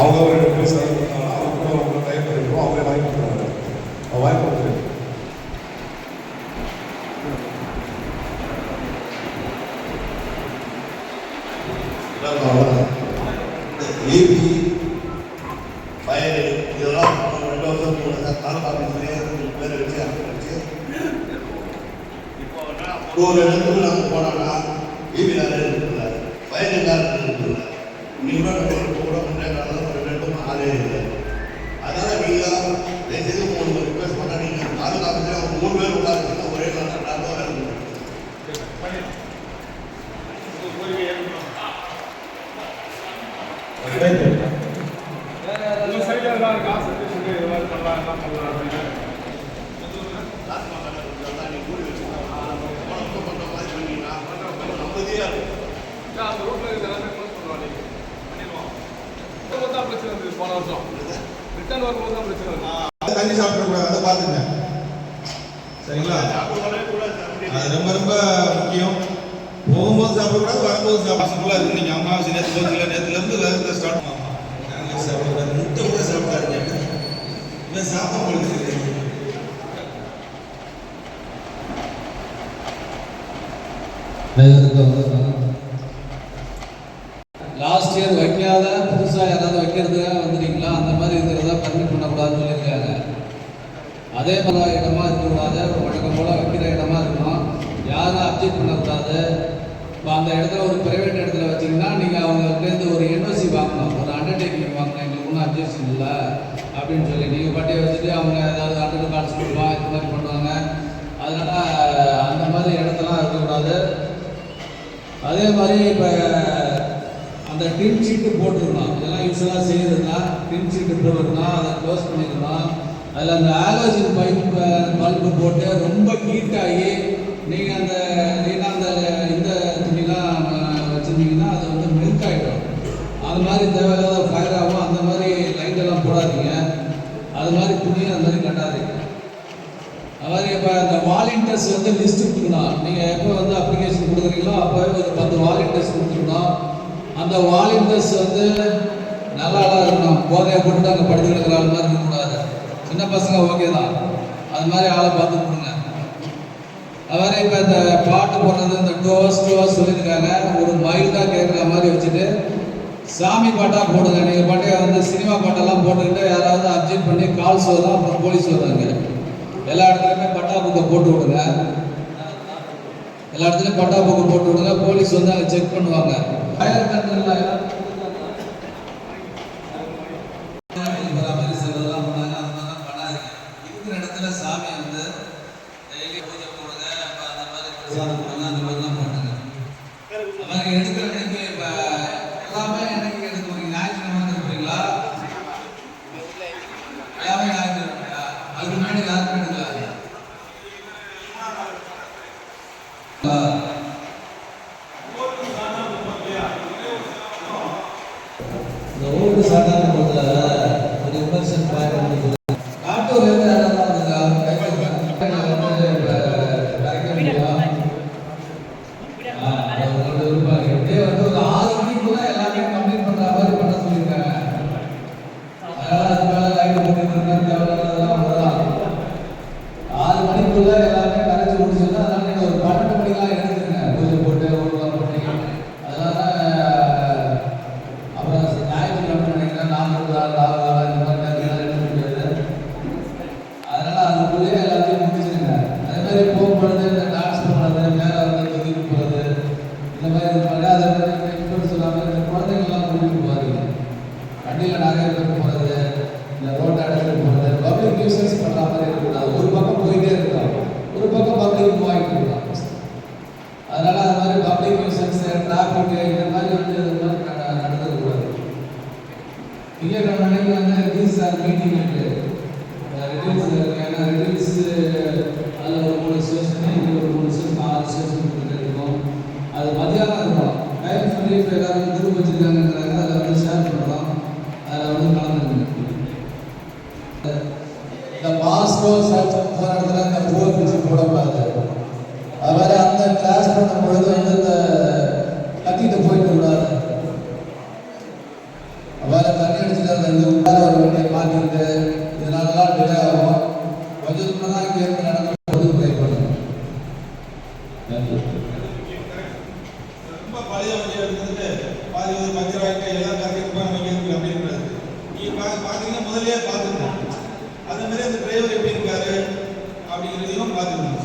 அவங்க ஒரு 2 பேர் சேர்ந்து அவங்க அவங்க டைப் பண்ணிடுவோம். அவங்களே வாங்கி கொடுத்துருவாங்க. வாங்கி கொடுத்துருவேன். ஏபி ஃபயர் இதெல்லாம் 2 வருஷம் 3 வருஷம் தாலுகா ஆஃபீஸ்லேயே பேரை வச்சு அனுப்பிச்சு இப்போ ஒரு இடத்துக்கு நாங்கள் போனோம்னா ஏபி காரர் இருக்கிறார், ஃபயர் காரர் இருக்கிறார். நீங்கள் கூட முன்னேற்றம் ஒரு 2 ஆளே இல்லை. அதனால் நீங்கள் தயவுசெய்து உங்களுக்கு ரிக்வெஸ்ட் பண்ணால் நீங்கள் தாலுகா ஆஃபீஸில் ஒரு 3 பேர் உட்காந்துச்சுன்னா ஒரே நாள் வேலை இருக்கும். தண்ணி சாப்பிடக்கூடாது, அதை பார்த்துங்க. சரிங்களா? அது ரொம்ப ரொம்ப முக்கியம். போகும்போது சாப்பிடக்கூடாது, வரும்போது சாப்பிட இருக்கு. நீங்கள் அமாவாசை நேற்றுலேருந்து ஸ்டார்ட் சாப்பிடக்கூடாது, முட்டை கூட சாப்பிடாதீங்க. இல்லை சாப்பிட முடியாது. லாஸ்ட் இயர் வைக்காத புதுசாக யாராவது வைக்கிறதுக்காக வந்துட்டீங்களா? அந்த மாதிரி இருக்கிறதா பர்மிட் பண்ணக்கூடாதுன்னு சொல்லியிருக்காங்க. அதே மாதிரி இடமா இருக்கக்கூடாது, வழக்கம் போல் வைக்கிற இடமா இருக்கணும். யாரும் அப்ஜெக்ட் பண்ணக்கூடாது. இப்போ அந்த இடத்துல ஒரு ப்ரைவேட் இடத்துல வச்சிங்கன்னா நீங்கள் அவங்கள்ட்டேருந்து ஒரு என்ஓசி வாங்கணும், ஒரு அண்டர்டேக்கிங் வாங்கணும். எங்களுக்கு ஒன்றும் அப்ஜெக்ஷன் இல்லை அப்படின்னு சொல்லி நீங்கள் பட்டியை வச்சுட்டு அவங்க ஏதாவது அண்டர் கார்ட்ஸ் கொடுப்பாங்க, இந்த மாதிரி பண்ணுவாங்க. அதனால் அந்த மாதிரி இடத்தெல்லாம் இருக்கக்கூடாது. அதே மாதிரி இப்போ அந்த டின் ஷீட்டு போட்டுருக்கணும். இதெல்லாம் யூஸ்வலாக செய்யறதுனா டின் ஷீட்டு போட்டுருக்கணும், அதை க்ளோஸ் பண்ணிக்கணும். அதில் அந்த ஆலோஜன் பல்பு போட்டு ரொம்ப ஹீட் ஆகி நீங்கள் அந்த இந்த துணிலாம் வச்சுருந்தீங்கன்னா அது வந்து மெல்ட் ஆகிடும். அது மாதிரி தேவையில்லாத ஃபயர் ஆகும். அந்த மாதிரி லைட்டெல்லாம் போடாதீங்க. அது மாதிரி துணியும் அது மாதிரி கட்டாதீங்க. அது மாதிரி இப்போ அந்த வாலண்டியர்ஸ் வந்து லிஸ்ட்டு கொடுக்கணும். நீங்கள் எப்போ வந்து அப்ளிகேஷன் கொடுக்குறீங்களோ அப்போவே ஒரு 10 வாலண்டியர்ஸ் கொடுத்துருக்கணும். அந்த வாலண்டியர்ஸ் வந்து நல்லா இருக்கணும். போதையை போட்டுட்டு அங்கே படித்து கிடக்கிற ஆள் மாதிரி இருக்கக்கூடாது. சின்ன பசங்க ஓகே தான், அது மாதிரி ஆளை பார்த்து கொடுங்க. அது மாதிரி இப்போ இந்த பாட்டு போடுறது, இந்த டோஸ் சொல்லியிருக்காங்க. ஒரு மைல்டாக கேட்குற மாதிரி வச்சுட்டு சாமி பாட்டாக போடுங்க. நீங்கள் பாட்டே வந்து சினிமா பாட்டெல்லாம் போட்டுக்கிட்டு யாராவது அப்ஜெக்ட் பண்ணி கால்ஸ் வருதா, அப்புறம் போலீஸ் வருவாங்க. எல்லா இடத்துலையுமே பட்டா புக்கை போட்டு விடுங்க. எல்லா இடத்துலையும் பட்டா புக்கை போட்டு விடுங்க. போலீஸ் வந்து அங்கே செக் பண்ணுவாங்க. இருக்கிற இடத்துல சாமி வந்து டெய்லி பூஜை போடுங்க, அந்த மாதிரி பிரசாதம் போடுங்க, அந்த மாதிரிலாம் பண்ணுங்க. அது மாதிரி எடுக்கிற அன்னைக்கு இப்போ எல்லாமே என்னைக்கு எடுக்க போறீங்க? ஞாயிற்றுக்கிழமை எடுக்கிறீங்களா? எல்லாமே ஞாயிற்றுக்கிழமையா? அதுக்கு முன்னாடி யாருக்கும் எடுக்கல. இந்த ஓல்டு சாதாரண ஒரு விமர்சனம் பார்க்க காட்டூர் இருந்து யாராவது ஒரு 6 மணிக்குள்ள எல்லாமே கம்ப்ளீட் பண்ற மாதிரி பண்ண சொல்லியிருக்காங்க. அதனால அது மேல லைட் போட்டுருக்காங்க. தேவையில்லாதெல்லாம் வரலாம். 6 மணிக்குள்ள எல்லாமே கரைச்சி முடிச்சுன்னா அதனால நீங்க ஒரு 12 மணிக்கெல்லாம் எடுத்துருங்க. பூஜை போட்டு ஓடலாம் போட்டீங்க. அதனால அப்புறம் ஞாயிற்றுக்கிழமை நினைக்கிறேன் 4 இந்த மாதிரி நேரத்தில் எடுக்க முடியாது. அதனால அதுக்குள்ளேயே எல்லாத்தையும் முடிச்சிருங்க. அதே மாதிரி போகும்பொழுது இந்த டான்ஸ் பண்ணுறது, மேலே வந்து தூக்கிட்டு போகிறது, இந்த மாதிரி இது பண்ணி அதே மாதிரி இப்போ சொல்லாமல் இந்த குழந்தைங்கள்லாம் கூட்டிகிட்டு போகிறீங்க. வண்டியில் நிறைய பேர் போகிறது, இந்த ரோட்டை அடைச்சிட்டு போகிறது, பப்ளிக் நியூசன்ஸ் பண்ணுற மாதிரி இருக்கக்கூடாது. ஒரு பக்கம் போயிட்டே இருக்கலாம், ஒரு பக்கம் பப்ளிக் போயிட்டு இருக்கலாம். அதனால அது மாதிரி பப்ளிக் நியூசன்ஸ், டிராஃபிக் இந்த மாதிரி வந்து இது மாதிரி நடந்துக்கூடாது. திங்கட்கிழமை அன்னைக்கு வந்து ரிலீஸ் மீட்டிங் இருக்குது. ரிலீஸ் ஏன்னா ரிலீஸ் அதில் ஒரு 3 ஸ்டேஷன், இங்கே ஒரு 3 ஸ்டேஷன், 6 ஸ்டேஷன் இருக்கும். அது மதியானம் இருக்கும். டைம் சொல்லி இப்போ எல்லாரும் திரும்ப வச்சுருக்காங்கிறாங்க. அதை வந்து ஷேர் பண்ணலாம். அதில் வந்து கலந்துருங்க. இந்த மாஸ்கோ போகிற இடத்துல இந்த பூவை பிடிச்சி போடக்கூடாது. அது மாதிரி அந்த கிளாஸ் பண்ணும் பொழுது வந்து இந்த கத்திட்டு போயிட்டு கூடாது. வேறு தண்ணி அடிச்சுட்டு இந்த வேற ஒரு வண்டியை மாற்றிருக்கு, இதனாலலாம் டிலே ஆகும். கொஞ்சம் தூரம் தான் இங்கே இருந்து நடந்து போது ட்ரை பண்ணுங்க. தேங்க்யூ. ரொம்ப பழைய வண்டியை எடுத்துட்டு பாதி ஒரு பஞ்சர் வாய்க்க எல்லாம் கரெக்டாக வைக்கிறது அப்படின்றது நீங்கள் பார்த்தீங்கன்னா முதலே பார்த்துருக்கோம். அதே மாதிரி அந்த டிரைவர் எப்படி இருக்காரு அப்படிங்கிறதையும் பார்த்துக்கணும்.